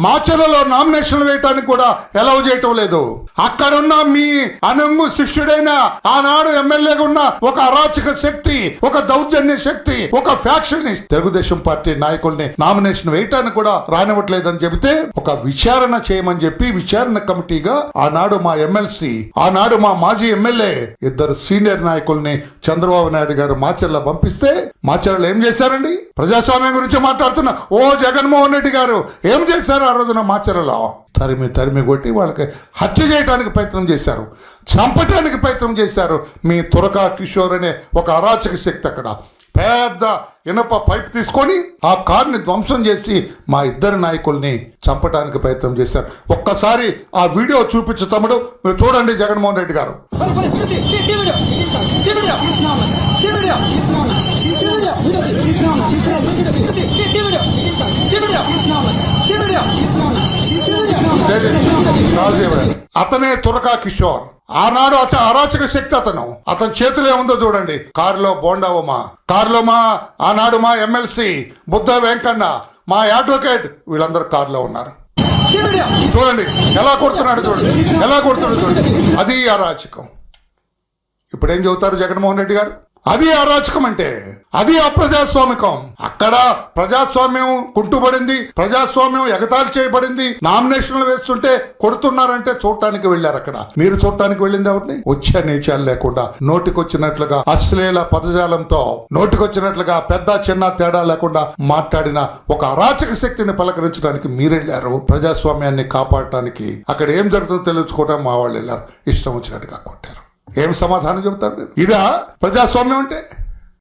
మాచర్లలో నామినేషన్లు వేయటానికి కూడా అలౌ చేయటం లేదు. అక్కడున్న మీ అనంగు శిష్యుడైన ఆనాడు ఎమ్మెల్యేగా ఉన్న ఒక అరాచక శక్తి, ఒక దౌర్జన్య శక్తి, ఒక ఫ్యాక్షనిస్ట్ తెలుగుదేశం పార్టీ నాయకుల్ని నామినేషన్ వేయటానికి కూడా రానివ్వట్లేదని చెబితే ఒక విచారణ చేయమని చెప్పి విచారణ కమిటీగా ఆనాడు మా ఎమ్మెల్సీ, ఆనాడు మా మాజీ ఎమ్మెల్యే ఇద్దరు సీనియర్ నాయకుల్ని చంద్రబాబు నాయుడు గారు మాచర్ల పంపిస్తే మాచర్లలో ఏం చేశారండి? ప్రజాస్వామ్యం గురించి మాట్లాడుతున్న ఓ జగన్మోహన్ రెడ్డి గారు ఏం చేశారు ఆ రోజున మాచర్లలో? తరిమి కొట్టి వాళ్ళకి హత్య చేయడానికి ప్రయత్నం చేశారు, చంపటానికి ప్రయత్నం చేశారు. మీ తురకా కిషోర్ అనే ఒక అరాచక శక్తి అక్కడ పెద్ద ఇనప పైప్ తీసుకొని ఆ కార్ని ధ్వంసం చేసి మా ఇద్దరు నాయకుల్ని చంపడానికి ప్రయత్నం చేశారు. ఒక్కసారి ఆ వీడియో చూపించు తమ్ముడు, మీరు చూడండి. జగన్మోహన్ రెడ్డి గారు అతనే తురకా కిషోర్. ఆనాడు అరాచక శక్తి అతని చేతిలో ఏముందో చూడండి. కారులో బోండావమ్మ, కారులో ఆనాడు మా ఎమ్మెల్సీ బుద్ధ వెంకన్న, మా అడ్వకేట్, వీళ్ళందరూ కారులో ఉన్నారు. చూడండి ఎలా కొడుతున్నాడు, చూడండి. అది అరాచకం. ఇప్పుడేం చెబుతారు జగన్మోహన్ రెడ్డి గారు? అది అరాచకం అంటే, అది అప్రజాస్వామికం. అక్కడ ప్రజాస్వామ్యం కుంటుపడింది, ప్రజాస్వామ్యం ఎగతాళి చేయబడింది. నామినేషన్లు వేస్తుంటే కొడుతున్నారంటే చూడటానికి వెళ్ళారు. అక్కడ మీరు చూడటానికి వెళ్ళింది ఎవరిని? వచ్చే నీచాలు లేకుండా నోటికొచ్చినట్లుగా అశ్లీల పదజాలంతో నోటికొచ్చినట్లుగా పెద్ద చిన్న తేడా లేకుండా మాట్లాడిన ఒక అరాచక శక్తిని పలకరించడానికి మీరు వెళ్ళారు. ప్రజాస్వామ్యాన్ని కాపాడటానికి అక్కడ ఏం జరుగుతుందో తెలుసుకోవడం మా వాళ్ళు వెళ్ళారు. ఇష్టం వచ్చినట్టుగా కొట్టారు. ఏం సమాధానం చెబుతారు మీరు? ఇదా ప్రజాస్వామ్యం అంటే?